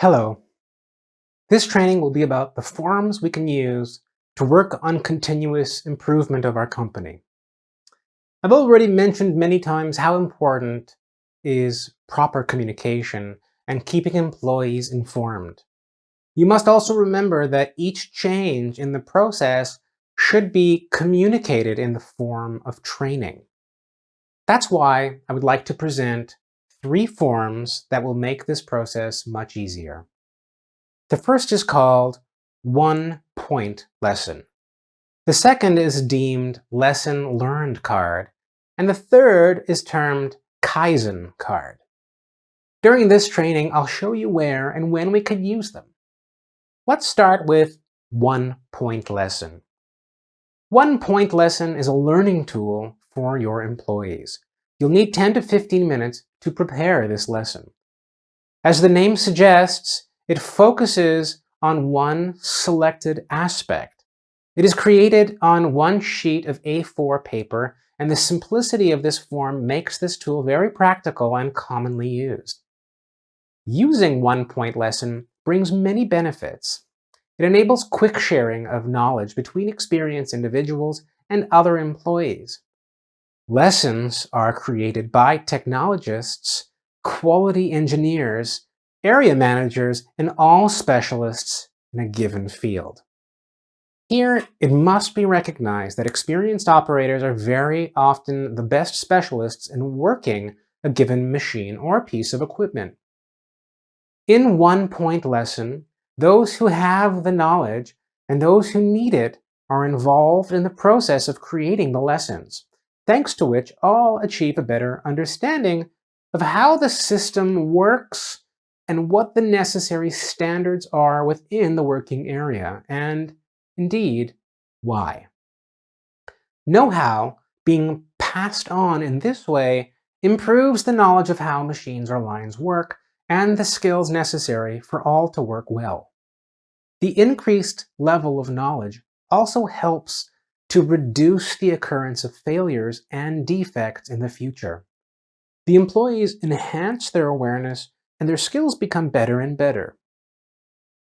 Hello. This training will be about the forums we can use to work on continuous improvement of our company. I've already mentioned many times how important is proper communication and keeping employees informed. You must also remember that each change in the process should be communicated in the form of training. That's why I would like to present 3 forums that will make this process much easier. The first is called one-point lesson. The second is deemed lesson learned card. And the third is termed Kaizen card. During this training, I'll show you where and when we could use them. Let's start with one-point lesson. One-point lesson is a learning tool for your employees. You'll need 10 to 15 minutes to prepare this lesson. As the name suggests, it focuses on one selected aspect. It is created on one sheet of A4 paper, and the simplicity of this form makes this tool very practical and commonly used. Using one-point lesson brings many benefits. It enables quick sharing of knowledge between experienced individuals and other employees. Lessons are created by technologists, quality engineers, area managers, and all specialists in a given field. Here, it must be recognized that experienced operators are very often the best specialists in working a given machine or piece of equipment. In one-point lesson, those who have the knowledge and those who need it are involved in the process of creating the lessons, thanks to which all achieve a better understanding of how the system works and what the necessary standards are within the working area, and indeed, why. Know-how being passed on in this way improves the knowledge of how machines or lines work and the skills necessary for all to work well. The increased level of knowledge also helps to reduce the occurrence of failures and defects in the future. The employees enhance their awareness and their skills become better and better.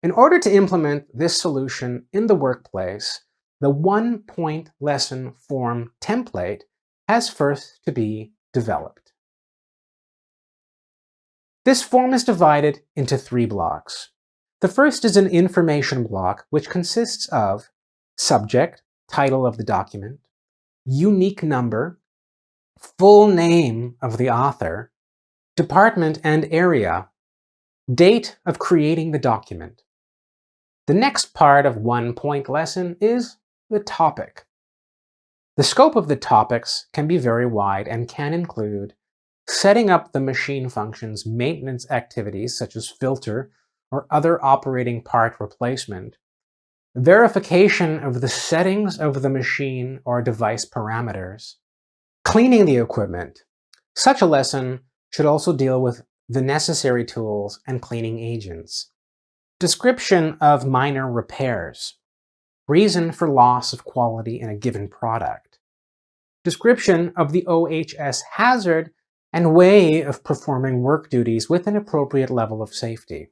In order to implement this solution in the workplace, the one-point lesson form template has first to be developed. This form is divided into 3 blocks. The first is an information block, which consists of subject, title of the document, unique number, full name of the author, department and area, date of creating the document. The next part of one-point lesson is the topic. The scope of the topics can be very wide and can include setting up the machine function's maintenance activities such as filter or other operating part replacement, verification of the settings of the machine or device parameters, cleaning the equipment. Such a lesson should also deal with the necessary tools and cleaning agents. Description of minor repairs. Reason for loss of quality in a given product. Description of the OHS hazard and way of performing work duties with an appropriate level of safety.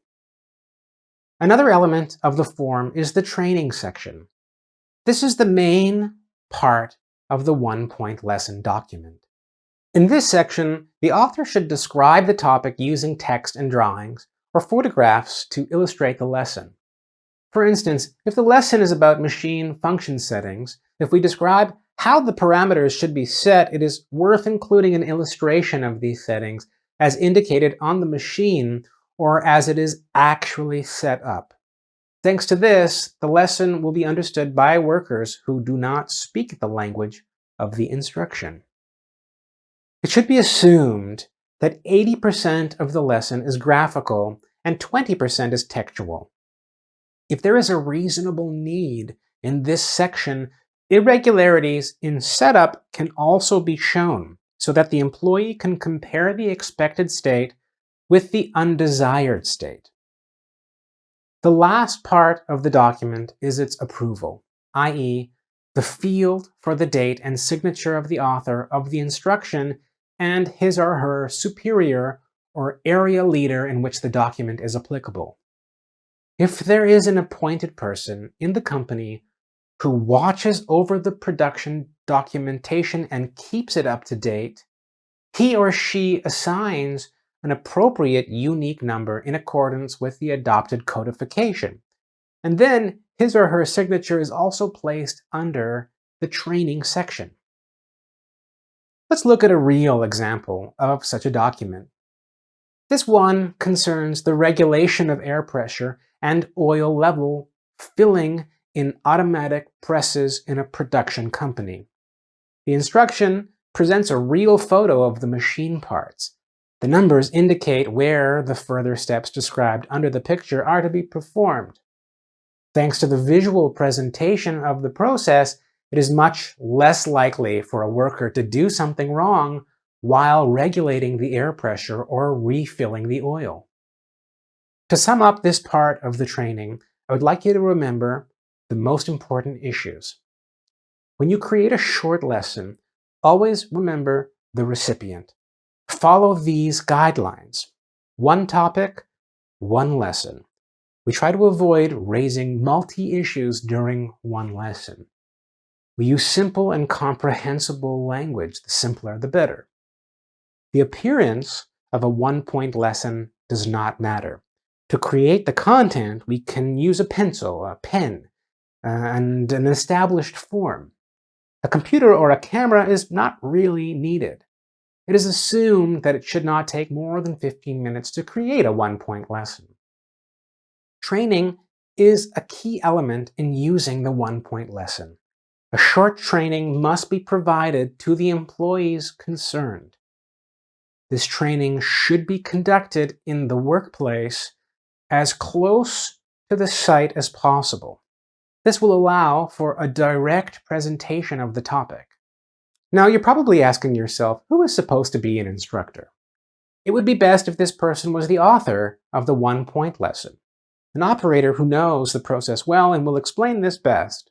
Another element of the form is the training section. This is the main part of the one-point lesson document. In this section, the author should describe the topic using text and drawings or photographs to illustrate the lesson. For instance, if the lesson is about machine function settings, if we describe how the parameters should be set, it is worth including an illustration of these settings as indicated on the machine or as it is actually set up. Thanks to this, the lesson will be understood by workers who do not speak the language of the instruction. It should be assumed that 80% of the lesson is graphical and 20% is textual. If there is a reasonable need in this section, irregularities in setup can also be shown so that the employee can compare the expected state with the undesired state. The last part of the document is its approval, i.e., the field for the date and signature of the author of the instruction and his or her superior or area leader in which the document is applicable. If there is an appointed person in the company who watches over the production documentation and keeps it up to date, he or she assigns an appropriate unique number in accordance with the adopted codification. And then his or her signature is also placed under the training section. Let's look at a real example of such a document. This one concerns the regulation of air pressure and oil level filling in automatic presses in a production company. The instruction presents a real photo of the machine parts. The numbers indicate where the further steps described under the picture are to be performed. Thanks to the visual presentation of the process, it is much less likely for a worker to do something wrong while regulating the air pressure or refilling the oil. To sum up this part of the training, I would like you to remember the most important issues. When you create a short lesson, always remember the recipient. Follow these guidelines. One topic, one lesson. We try to avoid raising multi-issues during one lesson. We use simple and comprehensible language. The simpler, the better. The appearance of a one-point lesson does not matter. To create the content, we can use a pencil, a pen, and an established form. A computer or a camera is not really needed. It is assumed that it should not take more than 15 minutes to create a one-point lesson. Training is a key element in using the one-point lesson. A short training must be provided to the employees concerned. This training should be conducted in the workplace as close to the site as possible. This will allow for a direct presentation of the topic. Now, you're probably asking yourself, who is supposed to be an instructor? It would be best if this person was the author of the one-point lesson, an operator who knows the process well and will explain this best.